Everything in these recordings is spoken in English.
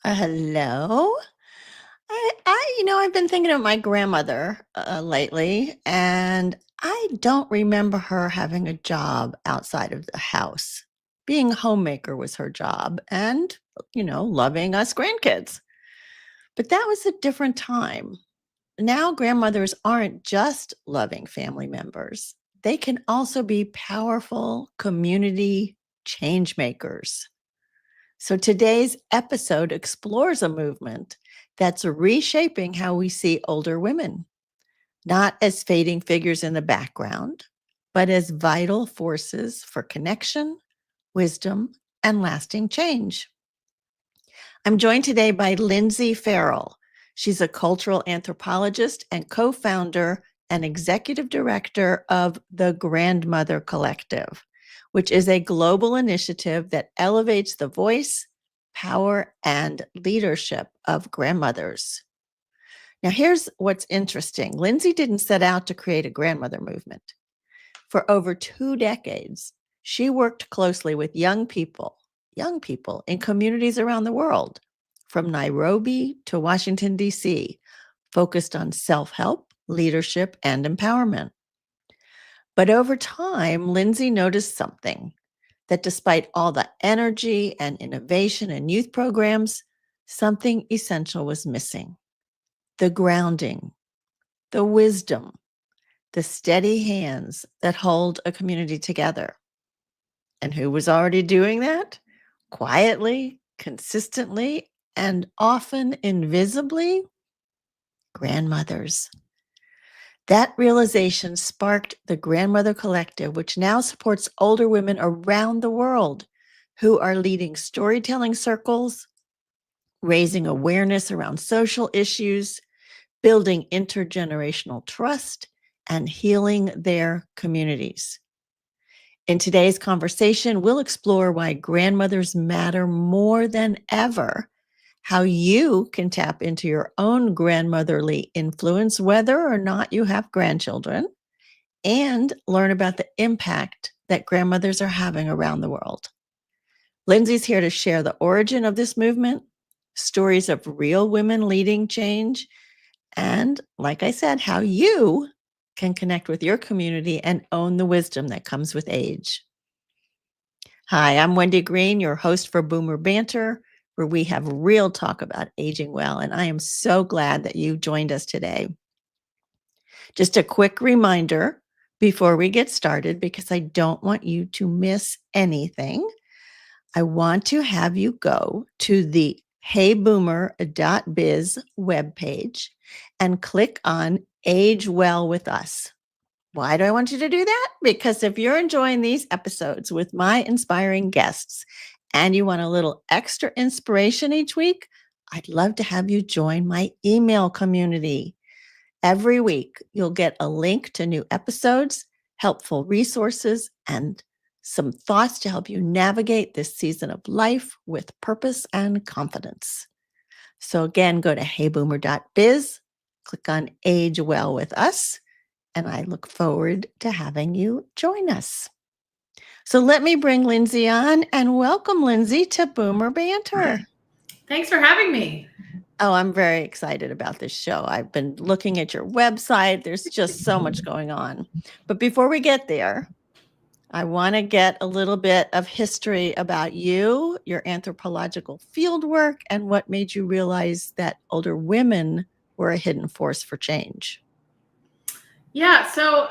Hello. I've been thinking of my grandmother lately, and I don't remember her having a job outside of the house. Being a homemaker was her job, and, loving us grandkids. But that was a different time. Now, grandmothers aren't just loving family members, they can also be powerful community change makers. So today's episode explores a movement that's reshaping how we see older women, not as fading figures in the background, but as vital forces for connection, wisdom, and lasting change. I'm joined today by Lynsey Farrell. She's a cultural anthropologist and co-founder and executive director of the Grandmother Collective, which is a global initiative that elevates the voice, power, and leadership of grandmothers. Now, here's what's interesting. Lynsey didn't set out to create a grandmother movement. For over 2 decades, she worked closely with young people in communities around the world, from Nairobi to Washington, D.C., focused on self-help, leadership, and empowerment. But over time, Lynsey noticed something, that despite all the energy and innovation in youth programs, something essential was missing. The grounding, the wisdom, the steady hands that hold a community together. And who was already doing that? Quietly, consistently, and often invisibly? Grandmothers. That realization sparked the Grandmother Collective, which now supports older women around the world who are leading storytelling circles, raising awareness around social issues, building intergenerational trust, and healing their communities. In today's conversation, we'll explore why grandmothers matter more than ever, how you can tap into your own grandmotherly influence, whether or not you have grandchildren, and learn about the impact that grandmothers are having around the world. Lynsey's here to share the origin of this movement, stories of real women leading change, and, like I said, how you can connect with your community and own the wisdom that comes with age. Hi, I'm Wendy Green, your host for Boomer Banter, where we have real talk about aging well, and I am so glad that you joined us today. Just a quick reminder before we get started, because I don't want you to miss anything. I want to have you go to the heyboomer.biz webpage and click on Age Well with Us. Why do I want you to do that? Because if you're enjoying these episodes with my inspiring guests and you want a little extra inspiration each week, I'd love to have you join my email community. Every week, you'll get a link to new episodes, helpful resources, and some thoughts to help you navigate this season of life with purpose and confidence. So again, go to heyboomer.biz, click on Age Well with Us, and I look forward to having you join us. So let me bring Lynsey on, and welcome, Lynsey, to Boomer Banter. Thanks for having me. Oh, I'm very excited about this show. I've been looking at your website. There's just so much going on. But before we get there, I want to get a little bit of history about you, your anthropological fieldwork, and what made you realize that older women were a hidden force for change. Yeah, so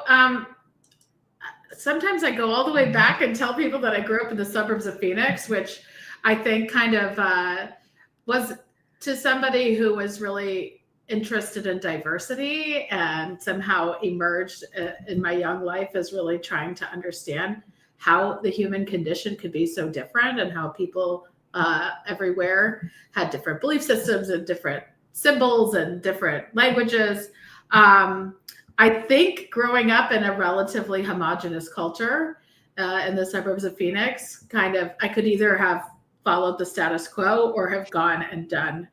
sometimes I go all the way back and tell people that I grew up in the suburbs of Phoenix, which I think kind of was, to somebody who was really interested in diversity and somehow emerged in my young life as really trying to understand how the human condition could be so different and how people everywhere had different belief systems and different symbols and different languages. I think growing up in a relatively homogenous culture in the suburbs of Phoenix, I could either have followed the status quo or have gone and done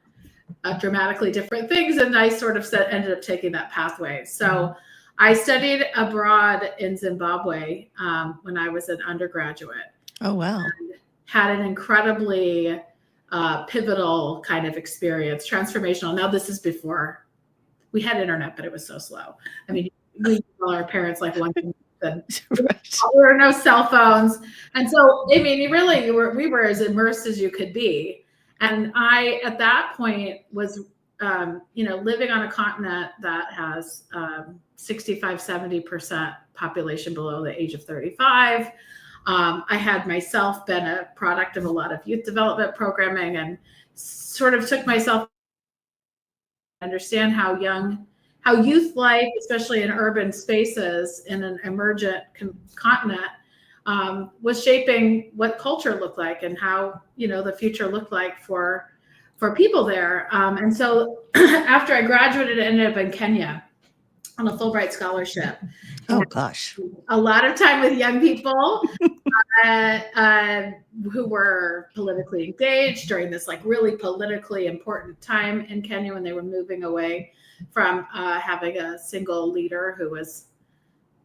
dramatically different things. And I sort of ended up taking that pathway. So I studied abroad in Zimbabwe when I was an undergraduate. Oh, wow. And had an incredibly pivotal kind of experience, transformational. Now this is before we had internet, but it was so slow. I mean, we tell our parents like one thing, then Right. there were no cell phones. And so, I mean, we were as immersed as you could be. And I, at that point, was, living on a continent that has 65, 70% population below the age of 35. I had myself been a product of a lot of youth development programming and sort of took myself to understand how youth life, especially in urban spaces in an emergent continent, was shaping what culture looked like and how, the future looked like for people there. And so after I graduated, I ended up in Kenya on a Fulbright scholarship. Oh, gosh. A lot of time with young people who were politically engaged during this like really politically important time in Kenya when they were moving away from having a single leader who was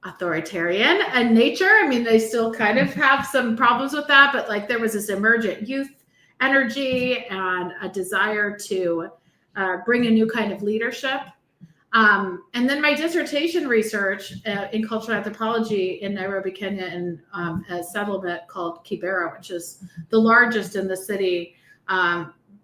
authoritarian in nature. I mean, they still kind of have some problems with that, but like there was this emergent youth energy and a desire to bring a new kind of leadership. And then my dissertation research in cultural anthropology in Nairobi, Kenya, in a settlement called Kibera, which is the largest in the city,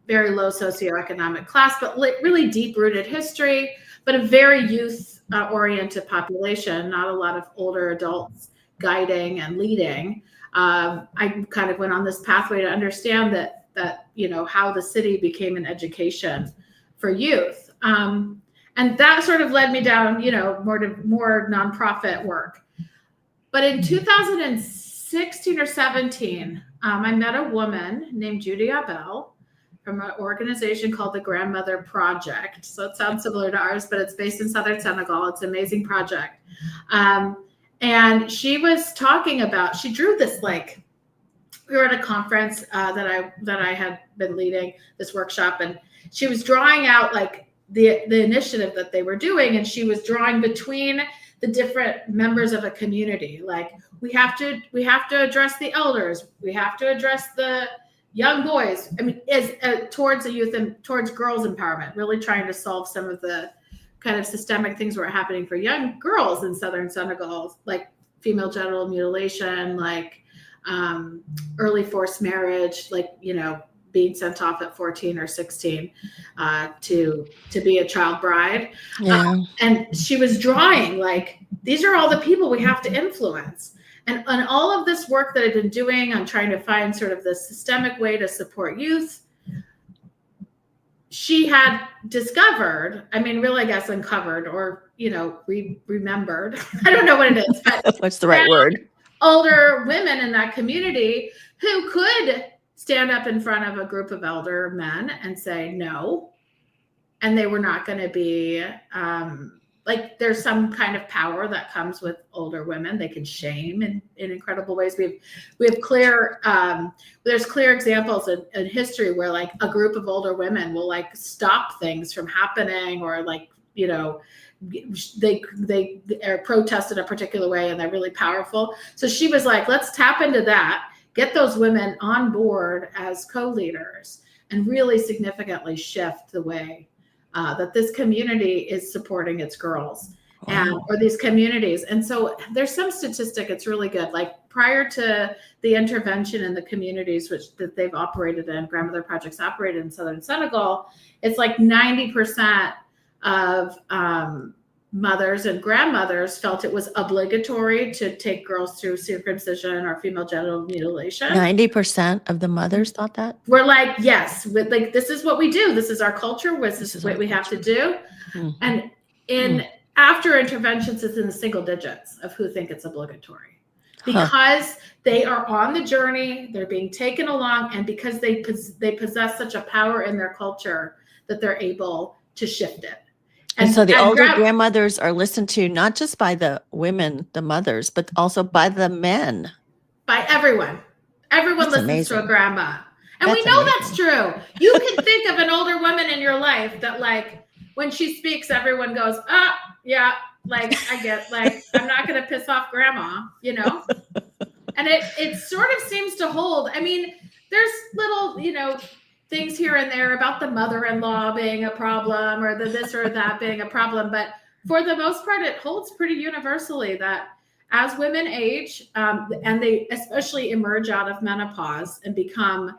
very low socioeconomic class, but really deep-rooted history, but a very youth-oriented population, not a lot of older adults guiding and leading. I kind of went on this pathway to understand that how the city became an education for youth. And that sort of led me down, more nonprofit work. But in 2016 or 17, I met a woman named Judy Abel from an organization called the Grandmother Project. So it sounds similar to ours, but it's based in southern Senegal. It's an amazing project. And she was talking about, she drew this we were at a conference that I had been leading, this workshop, and she was drawing out the initiative that they were doing, and she was drawing between the different members of a community. Like we have to address the elders, we have to address the young boys. I mean, towards the youth and towards girls' empowerment, really trying to solve some of the kind of systemic things that were happening for young girls in southern Senegal, like female genital mutilation, early forced marriage, being sent off at 14 or 16 to be a child bride. Yeah. And she was drawing these are all the people we have to influence. And all of this work that I've been doing on trying to find sort of the systemic way to support youth, she had discovered, really, I guess, uncovered or, remembered. I don't know what it is. But what's the right word? Older women in that community who could stand up in front of a group of elder men and say no. And they were not going to be there's some kind of power that comes with older women. They can shame in incredible ways. We have clear, there's clear examples in history where a group of older women will stop things from happening, or they are protested a particular way and they're really powerful. So she was like, let's tap into that, get those women on board as co-leaders, and really significantly shift the way that this community is supporting its girls. Wow. Or these communities. And so there's some statistic, it's really good. Prior to the intervention in the communities that they've operated in, Grandmother Projects operated in southern Senegal, it's 90% of mothers and grandmothers felt it was obligatory to take girls through circumcision or female genital mutilation. 90% of the mothers thought that? We're yes, this is what we do. This is our culture. This is what we have to do. Mm-hmm. And after interventions, it's in the single digits of who think it's obligatory, because they are on the journey, they're being taken along, and because they possess such a power in their culture that they're able to shift it. And so the older grandmothers are listened to not just by the women, the mothers, but also by the men. By everyone. Everyone That's listens amazing. to a grandma. And we know that's true. You can think of an older woman in your life that when she speaks, everyone goes, yeah, I get, I'm not going to piss off grandma, And it sort of seems to hold. There's little, things here and there about the mother-in-law being a problem or the this or that being a problem. But for the most part, it holds pretty universally that as women age, and they especially emerge out of menopause and become,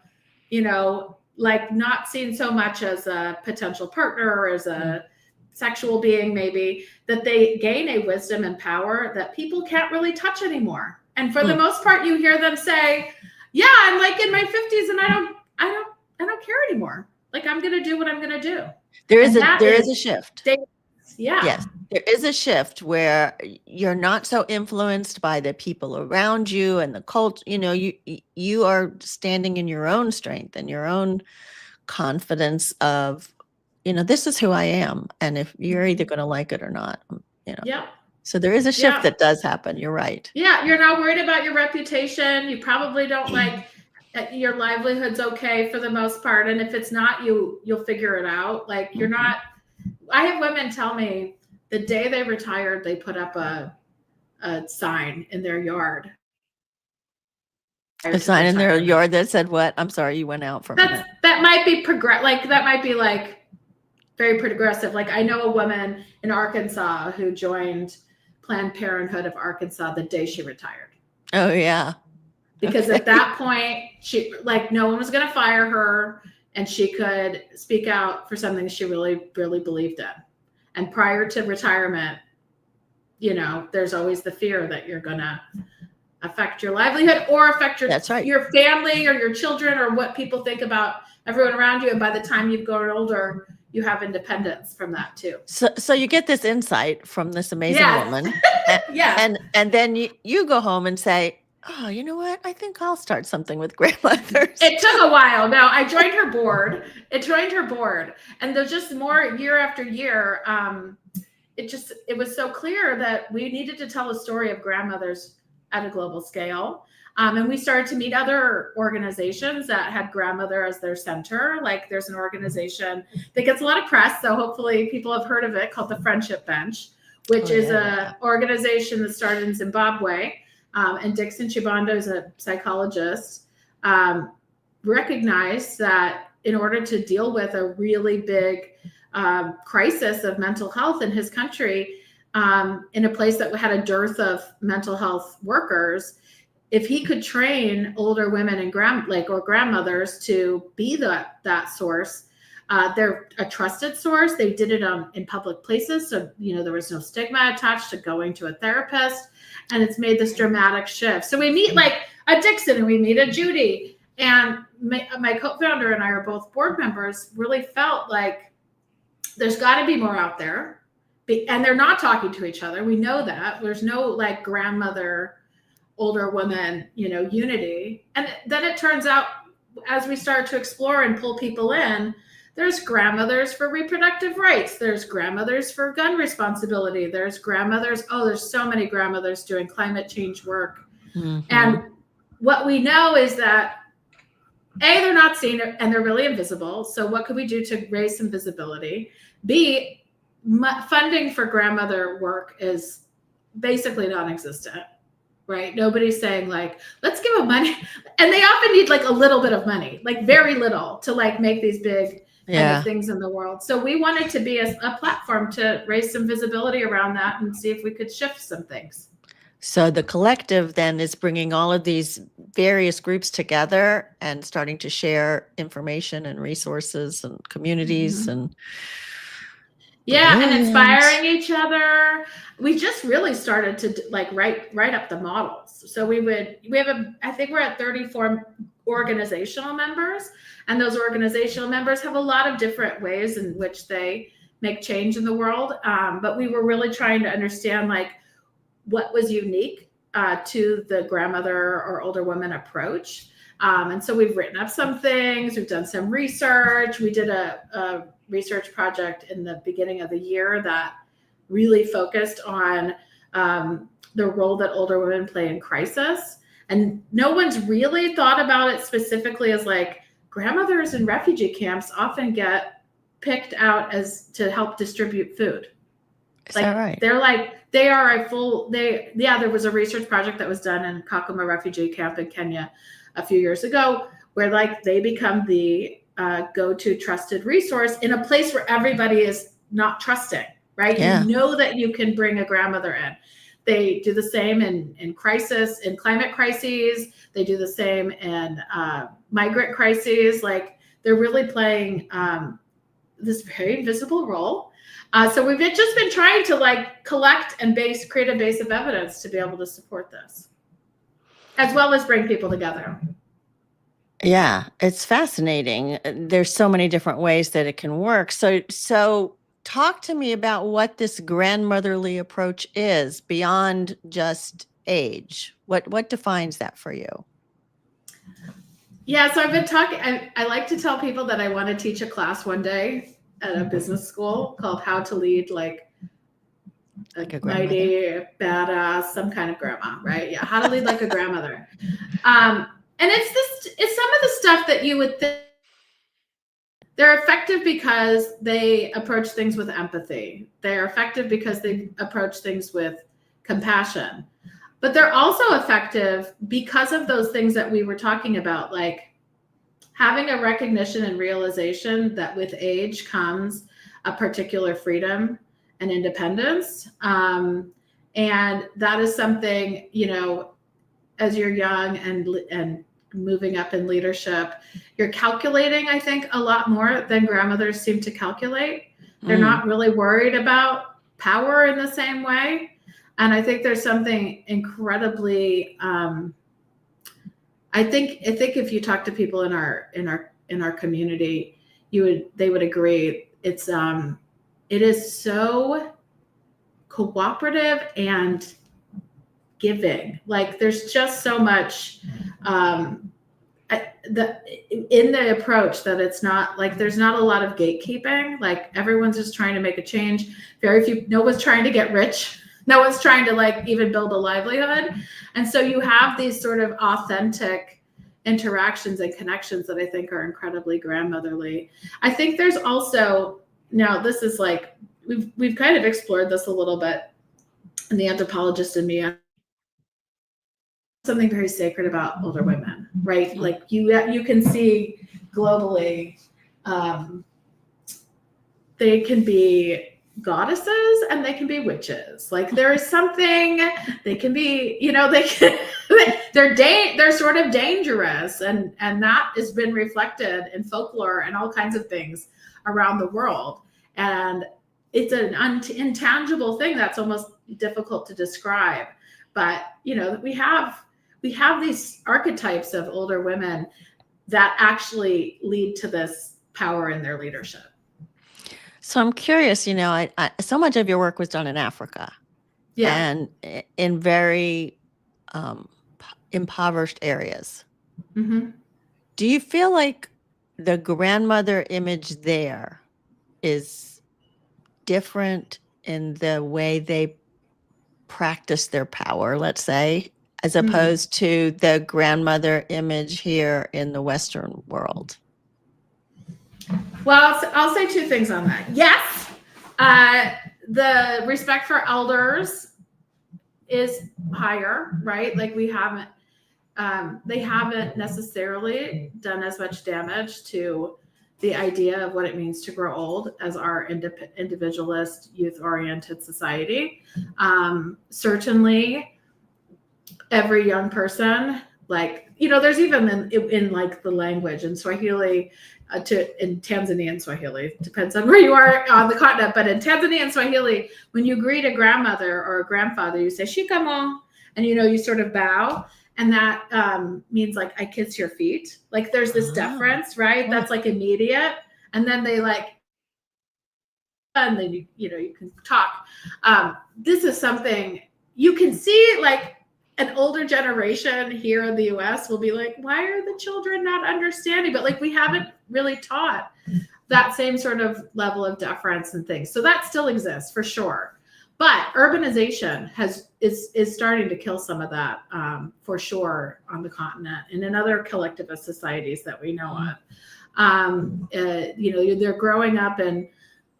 like not seen so much as a potential partner or as a sexual being, maybe, that they gain a wisdom and power that people can't really touch anymore. And for the most part, you hear them say, yeah, I'm like in my 50s and I don't care anymore. Like, I'm going to do what I'm going to do. There is a shift. Yeah. Yes, there is a shift where you're not so influenced by the people around you and the culture. You are standing in your own strength and your own confidence of, this is who I am. And if you're either going to like it or not, Yeah. So there is a shift that does happen. You're right. Yeah. You're not worried about your reputation. You probably don't like your livelihood's okay for the most part. And if it's not, you'll figure it out. Like, you're not, I have women tell me the day they retired, they put up a sign in their yard. A sign in their yard that said what? I'm sorry, you went out for a minute. That might be that might be like very progressive. Like, I know a woman in Arkansas who joined Planned Parenthood of Arkansas the day she retired. Oh yeah. Because at that point, she, like, no one was going to fire her, and she could speak out for something she really, really believed in. And prior to retirement, there's always the fear that you're going to affect your livelihood or affect your family or your children or what people think about everyone around you. And by the time you've grown older, you have independence from that too. So you get this insight from this amazing woman. And then you go home and say, oh, you know what? I think I'll start something with grandmothers. It took a while. No, I joined her board. And there's just more year after year. It was so clear that we needed to tell a story of grandmothers at a global scale. And we started to meet other organizations that had grandmother as their center. Like, there's an organization that gets a lot of press, so hopefully people have heard of it, called the Friendship Bench, which is an organization that started in Zimbabwe. And Dixon Chibando is a psychologist, recognized that in order to deal with a really big crisis of mental health in his country, in a place that had a dearth of mental health workers, if he could train older women and grandmothers to be that source, they're a trusted source. They did it in public places, so there was no stigma attached to going to a therapist, and it's made this dramatic shift. So we meet like a Dixon and we meet a Judy, and my co-founder and I are both board members. Really felt like there's got to be more out there, and they're not talking to each other. We know that there's no like grandmother, older woman, unity. And then it turns out, as we start to explore and pull people in, there's grandmothers for reproductive rights. There's grandmothers for gun responsibility. There's grandmothers. Oh, there's so many grandmothers doing climate change work. Mm-hmm. And what we know is that A, they're not seen and they're really invisible. So what could we do to raise some visibility? B, funding for grandmother work is basically non-existent. Right? Nobody's saying like, let's give them money. And they often need like a little bit of money, like very little, to like make these big kind of things in the world. So we wanted to be a platform to raise some visibility around that and see if we could shift some things. So the collective then is bringing all of these various groups together and starting to share information and resources and communities and and inspiring each other. We just really started to like write up the models. So I think we're at 34 organizational members, and those organizational members have a lot of different ways in which they make change in the world. But we were really trying to understand like what was unique to the grandmother or older woman approach. And so we've written up some things, we've done some research. We did a research project in the beginning of the year that really focused on the role that older women play in crisis. And no one's really thought about it specifically as like grandmothers in refugee camps often get picked out as to help distribute food. Is that right? There was a research project that was done in Kakuma refugee camp in Kenya a few years ago where like they become the go-to trusted resource in a place where everybody is not trusting, right? Yeah. You know that you can bring a grandmother in. They do the same in climate crises. They do the same in migrant crises. Like, they're really playing this very visible role. So we've just been trying to like collect and create a base of evidence to be able to support this, as well as bring people together. Yeah, it's fascinating. There's so many different ways that it can work. So talk to me about what this grandmotherly approach is beyond just age. What defines that for you? Yeah, so I've been talking, I like to tell people that I want to teach a class one day at a business school called How to Lead Like a mighty, badass, some kind of grandma, right? Yeah, how to lead like a grandmother. And it's some of the stuff that you would think. They're effective because they approach things with empathy. They're effective because they approach things with compassion. But they're also effective because of those things that we were talking about, like having a recognition and realization that with age comes a particular freedom and independence. And that is something, you know, as you're young and moving up in leadership, you're calculating, I think, a lot more than grandmothers seem to calculate. They're not really worried about power in the same way. And I think there's something incredibly, I think if you talk to people in our community, they would agree. It is so cooperative and giving. Like, there's just so much in the approach that it's not like there's not a lot of gatekeeping. Like, everyone's just trying to make a change. No one's trying to get rich. No one's trying to like even build a livelihood. And so you have these sort of authentic interactions and connections that I think are incredibly grandmotherly. I think there's also, now this is like, we've kind of explored this a little bit in The Anthropologist and Me, something very sacred about older women, right? Like you can see globally, they can be goddesses and they can be witches. Like, there is something, they can be, you know, they're sort of dangerous, and that has been reflected in folklore and all kinds of things around the world. And it's an intangible thing that's almost difficult to describe. But, you know, we have these archetypes of older women that actually lead to this power in their leadership. So I'm curious, you know, I so much of your work was done in Africa. Yeah. And in very impoverished areas. Mm-hmm. Do you feel like the grandmother image there is different in the way they practice their power, let's say, as opposed to the grandmother image here in the Western world? Well, I'll say two things on that. Yes, the respect for elders is higher, right? Like, they haven't necessarily done as much damage to the idea of what it means to grow old as our individualist, youth-oriented society. Certainly, every young person, like, you know, there's even in like the language in Swahili, in Tanzanian Swahili, depends on where you are on the continent, but in Tanzanian Swahili, when you greet a grandmother or a grandfather, you say shikamo, and, you know, you sort of bow, and that means like, I kiss your feet. Like, there's this deference, right? That's like immediate, and then they like, and then you know, you can talk. This is something you can see, like, an older generation here in the US will be like, why are the children not understanding? But like, we haven't really taught that same sort of level of deference and things. So that still exists for sure. But urbanization is starting to kill some of that for sure on the continent and in other collectivist societies that we know of. You know, they're growing up in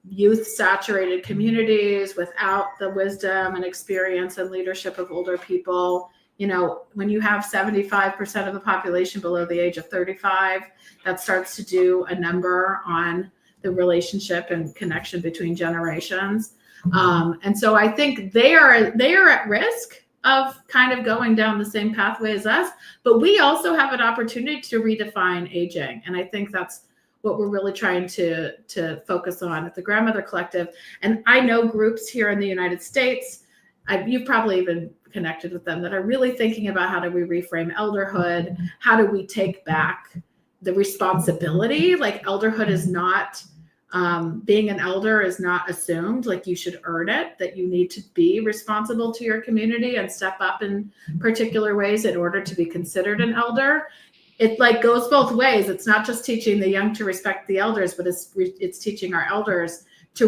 youth-saturated communities without the wisdom and experience and leadership of older people. when you have 75% of the population below the age of 35, that starts to do a number on the relationship and connection between generations. And so I think they are at risk of kind of going down the same pathway as us, but we also have an opportunity to redefine aging. And I think that's what we're really trying to focus on at the Grandmother Collective. And I know groups here in the United States, you've probably even connected with them, that are really thinking about how do we reframe elderhood? How do we take back the responsibility? Like elderhood is not, being an elder is not assumed, like you should earn it, that you need to be responsible to your community and step up in particular ways in order to be considered an elder. It like goes both ways. It's not just teaching the young to respect the elders, but it's teaching our elders to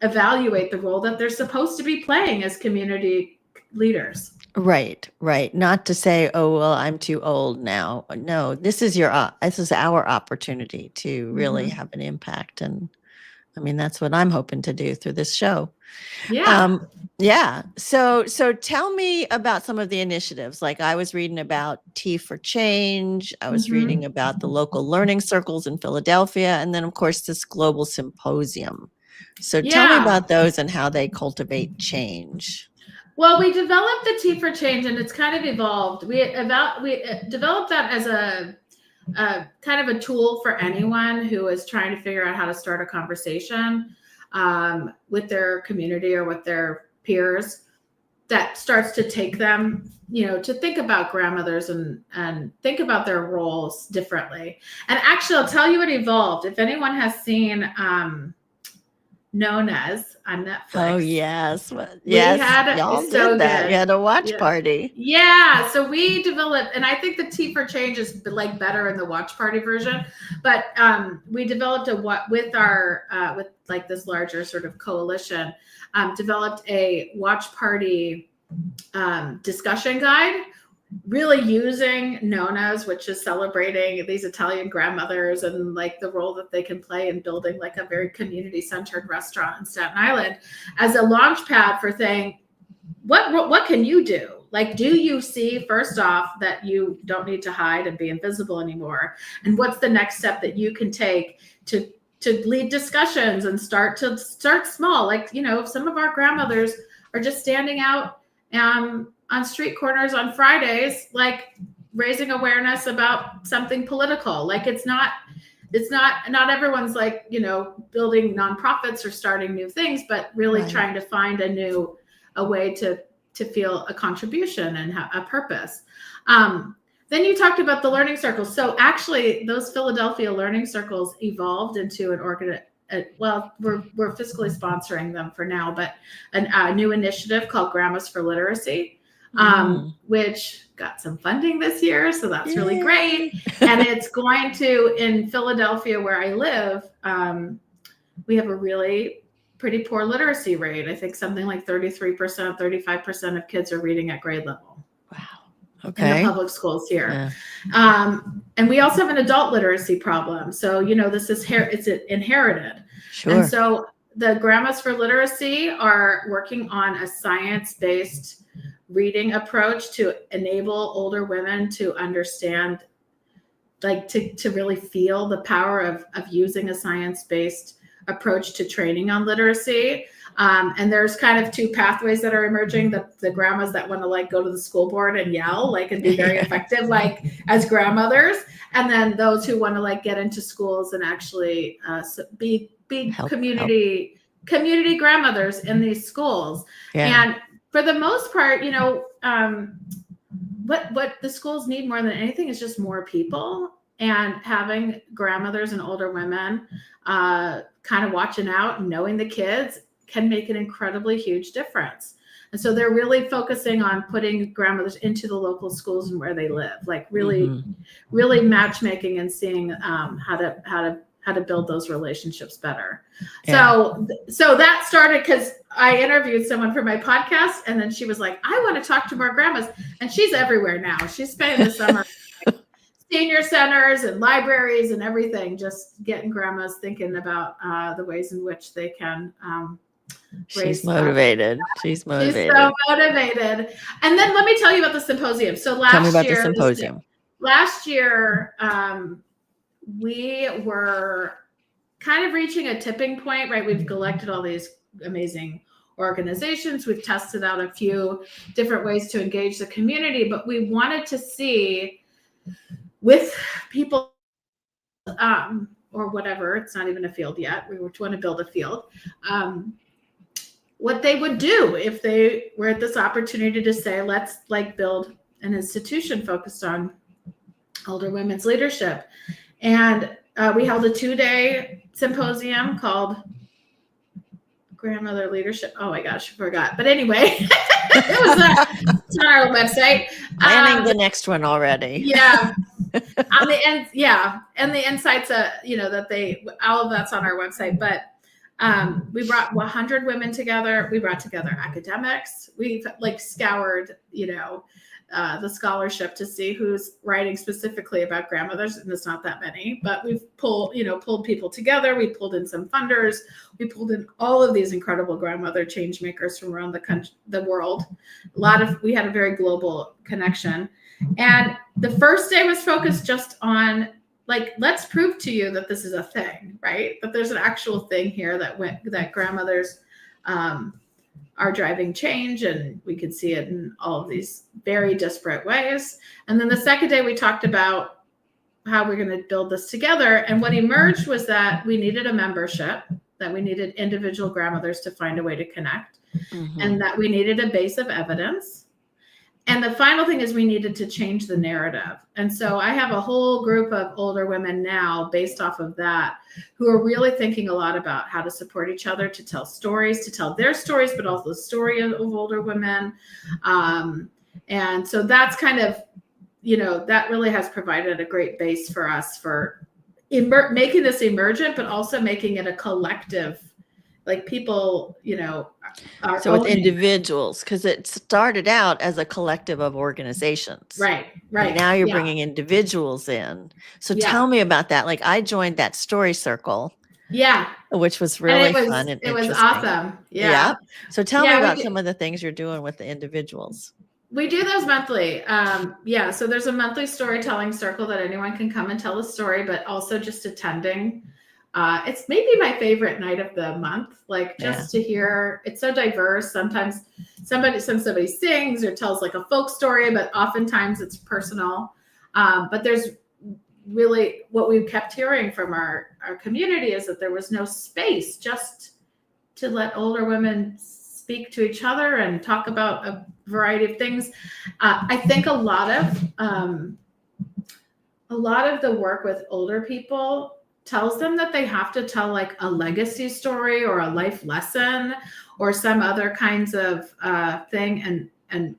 reevaluate the role that they're supposed to be playing as community leaders. Right. Not to say, oh, well, I'm too old now. No, this is our opportunity to really have an impact. And I mean, that's what I'm hoping to do through this show. Yeah. Yeah. So tell me about some of the initiatives. Like I was reading about Tea for Change. I was reading about the local learning circles in Philadelphia. And then, of course, this global symposium. So tell me about those and how they cultivate change. Well, we developed the Tea for Change, and it's kind of evolved. We developed that as a kind of a tool for anyone who is trying to figure out how to start a conversation with their community or with their peers, that starts to take them, to think about grandmothers and think about their roles differently. And actually, I'll tell you what evolved. If anyone has seen Known As on Netflix. Oh, yes. Yes. Y'all did that. Good. You had a watch party. Yeah. So we developed, and I think the Tea for Change is like better in the watch party version, but we developed with like this larger sort of coalition, developed a watch party discussion guide, really using Known As, which is celebrating these Italian grandmothers and like the role that they can play in building like a very community-centered restaurant in Staten Island, as a launch pad for saying, what can you do? Like, do you see, first off, that you don't need to hide and be invisible anymore? And what's the next step that you can take to lead discussions and start small? Like, some of our grandmothers are just standing out on street corners on Fridays, like raising awareness about something political. Like not everyone's like, building nonprofits or starting new things, but really trying to find a way to feel a contribution and a purpose. Then you talked about the learning circles. So actually those Philadelphia learning circles evolved into we're fiscally sponsoring them for now, but a new initiative called Grandmas for Literacy, which got some funding this year. So that's really great. And it's going to, in Philadelphia, where I live, we have a really pretty poor literacy rate. I think something like 33%, 35% of kids are reading at grade level. Wow. Okay. In the public schools here. Yeah. And we also have an adult literacy problem. So, this is it's inherited. Sure. And so the Grandmas for Literacy are working on a science-based reading approach to enable older women to understand, like to really feel the power of using a science-based approach to training on literacy. And there's kind of two pathways that are emerging: the grandmas that want to like go to the school board and yell, like, and be very effective, like as grandmothers, and then those who want to like get into schools and actually be community grandmothers in these schools. And for the most part, what the schools need more than anything is just more people, and having grandmothers and older women kind of watching out and knowing the kids can make an incredibly huge difference. And so they're really focusing on putting grandmothers into the local schools and where they live, like really matchmaking and seeing how to build those relationships better. Yeah. So that started because I interviewed someone for my podcast, and then she was like, I want to talk to more grandmas. And she's everywhere now. She's spending the summer senior centers and libraries and everything, just getting grandmas thinking about the ways in which they can She's motivated. She's motivated. She's so motivated. And then let me tell you about the symposium. So Tell me about the symposium. Last year, we were kind of reaching a tipping point, right? We've collected all these amazing organizations. We've tested out a few different ways to engage the community, but we wanted to see with people, or whatever, it's not even a field yet. We were trying to build a field. What they would do if they were at this opportunity to say, let's like build an institution focused on older women's leadership. And we held a 2-day symposium called Grandmother Leadership. Oh my gosh, I forgot. But anyway, it's on our website. Planning the next one already. Yeah. On the end, yeah. And the insights, that all of that's on our website. But we brought 100 women together. We brought together academics. We've like scoured, the scholarship to see who's writing specifically about grandmothers, and it's not that many, but we've pulled people together. We pulled in some funders. We pulled in all of these incredible grandmother change makers from around the country, the world. We had a very global connection. And the first day was focused just on like, let's prove to you that this is a thing, right? That there's an actual thing here that grandmothers are driving change, and we could see it in all of these very disparate ways. And then the second day we talked about how we're going to build this together. And what emerged was that we needed a membership, that we needed individual grandmothers to find a way to connect, and that we needed a base of evidence. And the final thing is we needed to change the narrative. And so I have a whole group of older women now based off of that who are really thinking a lot about how to support each other, to tell stories, to tell their stories, but also the story of older women. And so that's kind of, that really has provided a great base for us for making this emergent, but also making it a collective, like people, so with individuals, because it started out as a collective of organizations. Right. And now you're bringing individuals in. So tell me about that. Like I joined that story circle. Yeah. Which was really fun and it was interesting. Awesome. Yeah. So tell me about some of the things you're doing with the individuals. We do those monthly. So there's a monthly storytelling circle that anyone can come and tell a story, but also just attending. It's maybe my favorite night of the month, like just to hear. It's so diverse. Sometimes somebody sings or tells like a folk story, but oftentimes it's personal. But there's really what we've kept hearing from our community is that there was no space just to let older women speak to each other and talk about a variety of things. I think a lot of the work with older people tells them that they have to tell like a legacy story or a life lesson or some other kinds of thing. And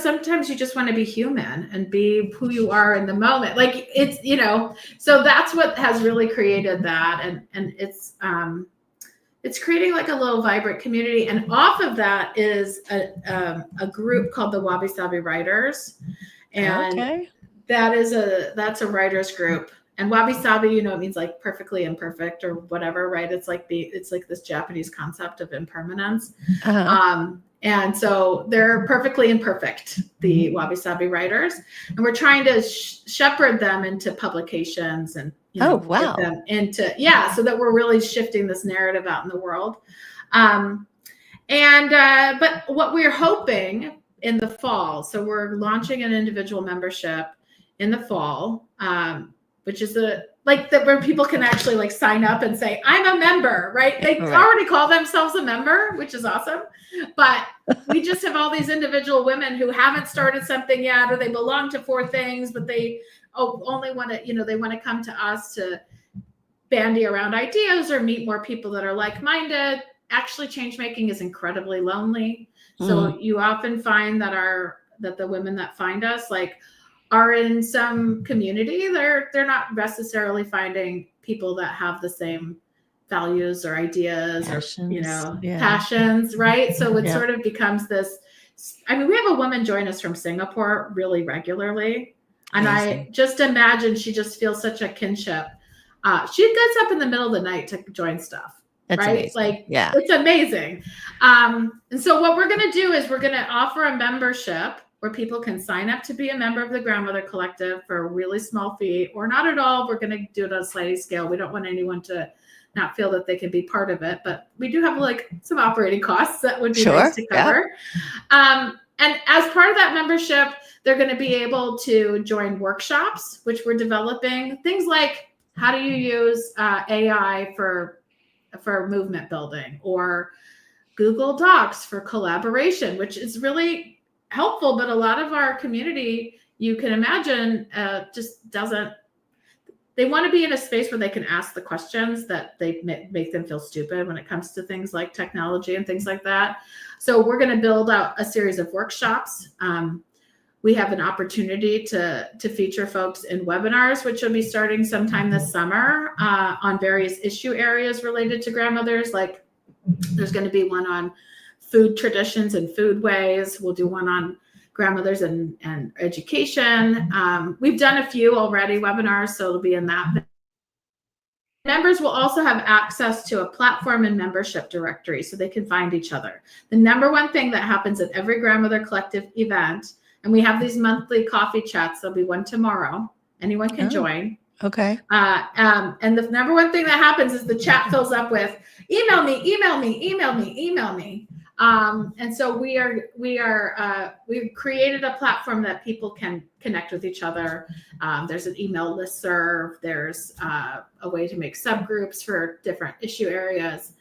sometimes you just want to be human and be who you are in the moment. Like it's, so that's what has really created that. And it's creating like a little vibrant community. And off of that is a group called the Wabi Sabi Writers. And that's a writers group. And wabi sabi, it means like perfectly imperfect or whatever, right? It's like this Japanese concept of impermanence. And so they're perfectly imperfect, the wabi sabi writers, and we're trying to shepherd them into publications and get them into so that we're really shifting this narrative out in the world. But what we're hoping in the fall, so we're launching an individual membership in the fall. Which is where people can actually like sign up and say, I'm a member, right? They already call themselves a member, which is awesome. But we just have all these individual women who haven't started something yet, or they belong to 4 things, but they only want to, they want to come to us to bandy around ideas or meet more people that are like-minded. Actually, change making is incredibly lonely. So you often find that the women that find us are in some community. They're not necessarily finding people that have the same values or ideas or passions, right? So it sort of becomes this. I mean, we have a woman join us from Singapore really regularly, and I just imagine she just feels such a kinship. She gets up in the middle of the night to join stuff. That's right? amazing. Like, Yeah. it's amazing. And so what we're going to do is we're going to offer a membership where people can sign up to be a member of the Grandmother Collective for a really small fee, or not at all. We're going to do it on a sliding scale. We don't want anyone to not feel that they can be part of it, but we do have like some operating costs that would be nice to cover. And as part of that membership, they're going to be able to join workshops, which we're developing. Things like, how do you use AI for movement building, or Google Docs for collaboration, which is really helpful. But a lot of our community, you can imagine, just doesn't. They want to be in a space where they can ask the questions that they make them feel stupid when it comes to things like technology and things like that. So we're going to build out a series of workshops. We have an opportunity to feature folks in webinars, which will be starting sometime this summer on various issue areas related to grandmothers. Like, there's going to be one on food traditions and food ways. We'll do one on grandmothers and education. We've done a few already webinars, so it'll be in that. Members will also have access to a platform and membership directory so they can find each other. The number one thing that happens at every Grandmother Collective event, and we have these monthly coffee chats, there'll be one tomorrow. Anyone can join. Okay. And the number one thing that happens is the chat fills up with email me, email me, email me, email me. And so we've created a platform that people can connect with each other. There's an email listserv. There's a way to make subgroups for different issue areas.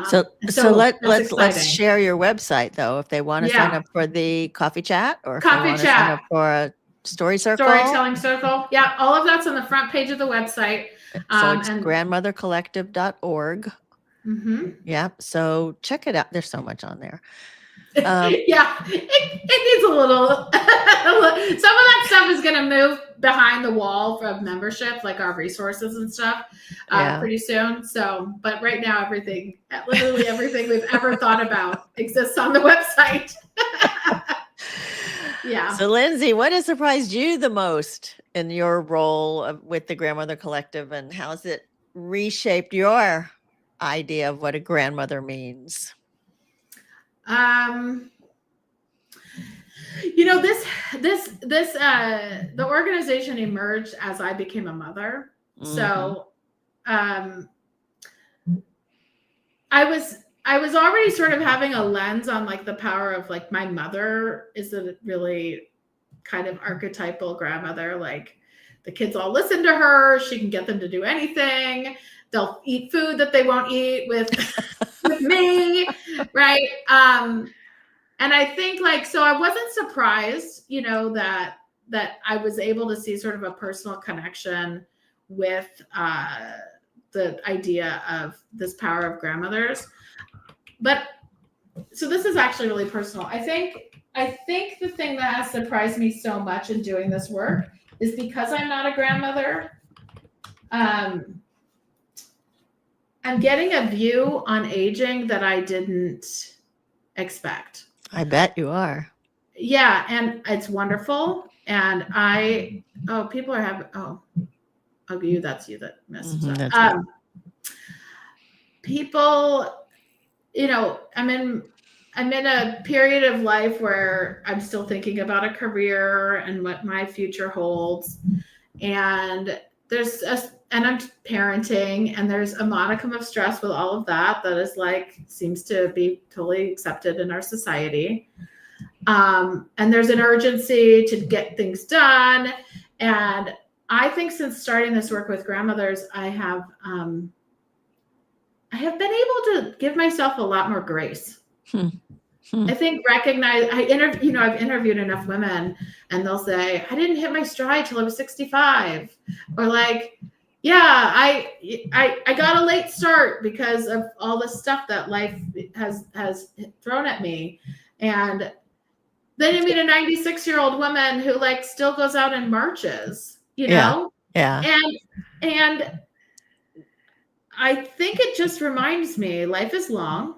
So let's share your website though, if they want to sign up for the coffee chat, or if they want to sign up for a storytelling circle. Yeah, all of that's on the front page of the website. So it's grandmothercollective.org. Mm-hmm. Yeah, so check it out. There's so much on there. Yeah, it needs a little. Some of that stuff is going to move behind the wall from membership, like our resources and stuff, pretty soon. So, but right now, literally everything we've ever thought about exists on the website. Yeah. So, Lynsey, what has surprised you the most in your role with the Grandmother Collective, and how has it reshaped your idea of what a grandmother means? The organization emerged as I became a mother. Mm-hmm. So, I was already sort of having a lens on like the power of like my mother is a really kind of archetypal grandmother. Like, the kids all listen to her. She can get them to do anything. They'll eat food that they won't eat with me, right? And I think so I wasn't surprised, that I was able to see sort of a personal connection with the idea of this power of grandmothers. But so this is actually really personal. I think the thing that has surprised me so much in doing this work is because I'm not a grandmother. I'm getting a view on aging that I didn't expect. I bet you are. Yeah, and it's wonderful. And people are having, that's you that messaged that. Right. People, I'm in a period of life where I'm still thinking about a career and what my future holds. And and I'm parenting, and there's a modicum of stress with all of that is seems to be totally accepted in our society. And there's an urgency to get things done. And I think since starting this work with grandmothers, I have been able to give myself a lot more grace. I think I've interviewed enough women, and they'll say, I didn't hit my stride till I was 65, or I got a late start because of all the stuff that life has thrown at me. And then you meet a 96-year-old woman who still goes out and marches, Yeah. And I think it just reminds me life is long.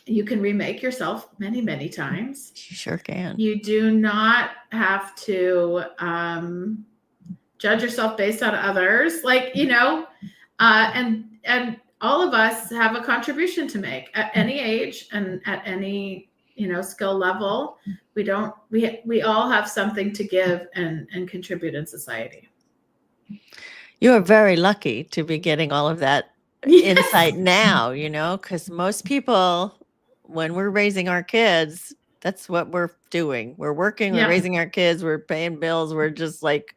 You can remake yourself many, many times. You sure can. You do not have to judge yourself based on others. And all of us have a contribution to make at any age and at any, skill level. We all have something to give and contribute in society. You are very lucky to be getting all of that insight Yes. now, because most people, when we're raising our kids, that's what we're doing. We're working, we're Yep. raising our kids, we're paying bills, we're just like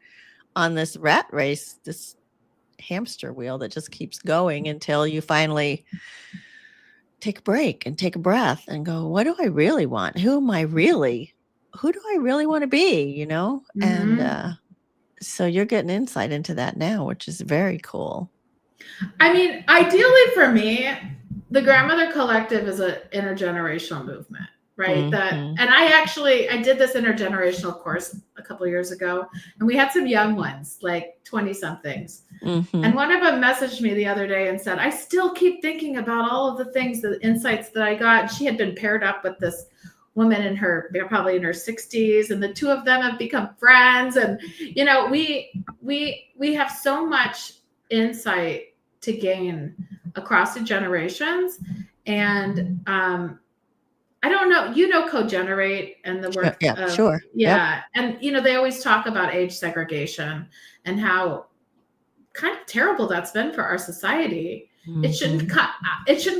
on this rat race, this hamster wheel that just keeps going until you finally take a break and take a breath and go, what do I really want? Who do I really want to be, And so you're getting insight into that now, which is very cool. I mean, ideally for me, the Grandmother Collective is an intergenerational movement, right? Mm-hmm. And I did this intergenerational course a couple of years ago, and we had some young ones, like 20 somethings. Mm-hmm. And one of them messaged me the other day and said, I still keep thinking about all of the things, the insights that I got. And she had been paired up with this woman they're probably in her 60s, and the two of them have become friends. And, we have so much insight to gain across the generations. And I don't know, co-generate and the work. Yeah, sure. Yeah. Yep. And, they always talk about age segregation and how kind of terrible that's been for our society. Mm-hmm. It shouldn't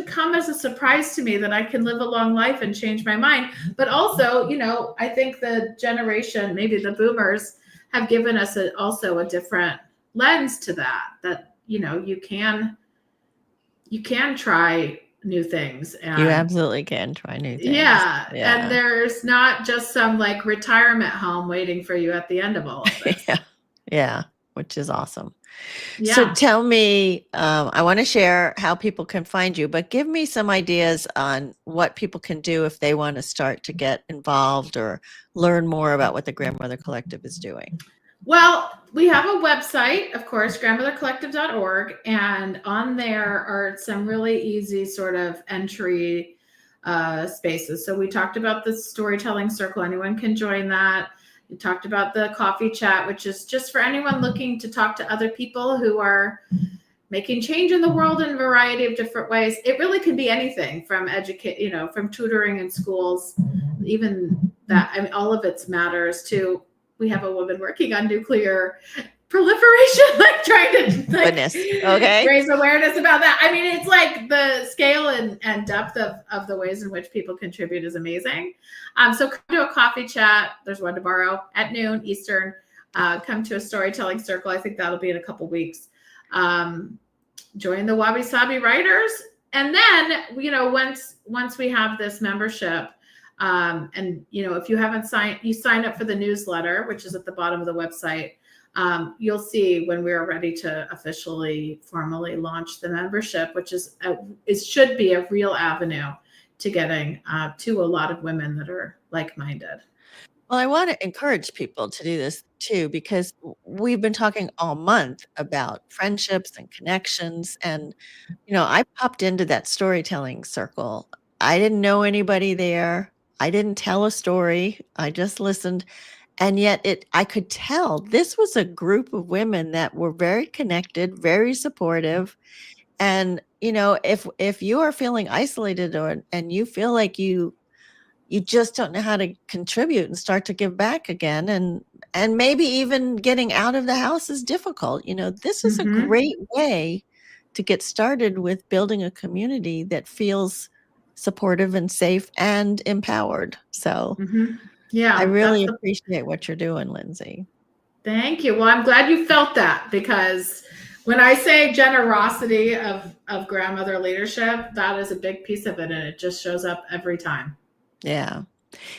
come as a surprise to me that I can live a long life and change my mind. But also, I think the generation, maybe the boomers, have given us also a different lens to that, you can try new things. And you absolutely can try new things. Yeah. And there's not just some like retirement home waiting for you at the end of all of this. Yeah. Which is awesome. Yeah. So tell me, I want to share how people can find you, but give me some ideas on what people can do if they want to start to get involved or learn more about what the Grandmother Collective is doing. Well, we have a website, of course, grandmothercollective.org, and on there are some really easy sort of entry spaces. So we talked about the storytelling circle. Anyone can join that. We talked about the coffee chat, which is just for anyone looking to talk to other people who are making change in the world in a variety of different ways. It really can be anything from from tutoring in schools, even that. I mean, all of it matters to. We have a woman working on nuclear proliferation, like trying to raise awareness about that. I mean, it's like the scale and depth of the ways in which people contribute is amazing. So come to a coffee chat. There's one tomorrow at noon Eastern. Come to a storytelling circle. I think that'll be in a couple weeks. Join the Wabi Sabi Writers. And then, once we have this membership, and if you haven't sign up for the newsletter, which is at the bottom of the website, you'll see when we're ready to formally launch the membership, which it should be a real avenue to getting to a lot of women that are like-minded. Well, I want to encourage people to do this too, because we've been talking all month about friendships and connections. And, I popped into that storytelling circle. I didn't know anybody there. I didn't tell a story. I just listened. And yet I could tell this was a group of women that were very connected, very supportive. And, if you are feeling isolated and you feel like you just don't know how to contribute and start to give back again, and maybe even getting out of the house is difficult. This is a great way to get started with building a community that feels supportive and safe and empowered. So yeah, I really appreciate what you're doing, Lynsey. Thank you. Well, I'm glad you felt that, because when I say generosity of grandmother leadership, that is a big piece of it, and it just shows up every time. Yeah.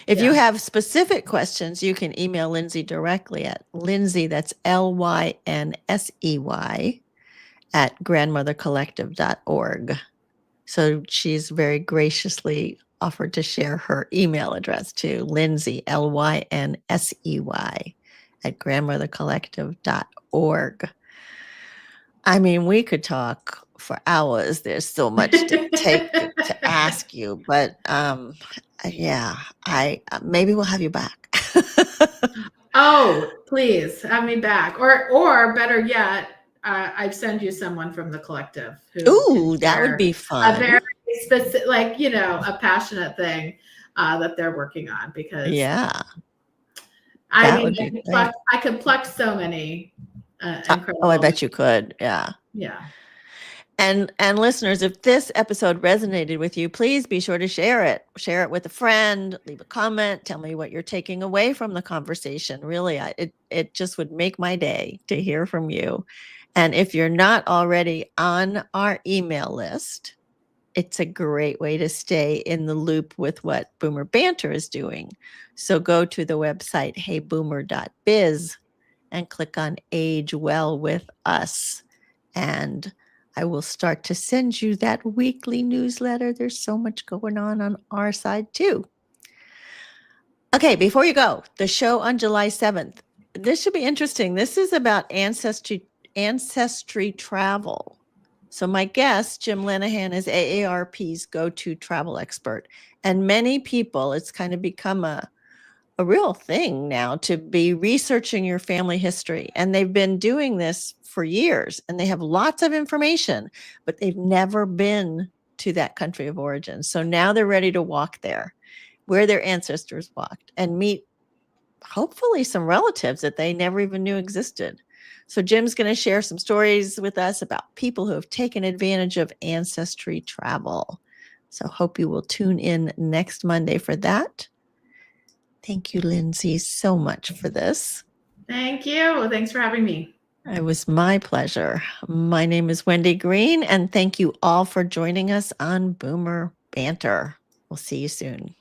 If you have specific questions, you can email Lynsey directly at Lynsey, that's Lynsey, at grandmothercollective.org. So she's very graciously offered to share her email address too, Lynsey, Lynsey, at grandmothercollective.org. I mean, we could talk for hours. There's so much to take to ask you, but yeah, maybe we'll have you back. Oh, please have me back, or better yet, I've sent you someone from the collective who Ooh, can that would share be a very fun. specific, like, a passionate thing that they're working on, because Yeah, I that mean, would be great. I could pluck so many Oh, I incredible, bet you could. Yeah. yeah. And listeners, if this episode resonated with you, please be sure to share it. Share it with a friend, leave a comment, tell me what you're taking away from the conversation. Really, it just would make my day to hear from you. And if you're not already on our email list, it's a great way to stay in the loop with what Boomer Banter is doing. So go to the website heyboomer.biz and click on Age Well with Us. And I will start to send you that weekly newsletter. There's so much going on our side too. Okay, before you go, the show on July 7th. This should be interesting. This is about ancestry travel. So my guest, Jim Lenahan, is AARP's go-to travel expert. And many people, it's kind of become a real thing now to be researching your family history. And they've been doing this for years, and they have lots of information, but they've never been to that country of origin. So now they're ready to walk there, where their ancestors walked, and meet hopefully some relatives that they never even knew existed. So Jim's going to share some stories with us about people who have taken advantage of ancestry travel. So hope you will tune in next Monday for that. Thank you, Lynsey, so much for this. Thank you. Thanks for having me. It was my pleasure. My name is Wendy Green, and thank you all for joining us on Boomer Banter. We'll see you soon.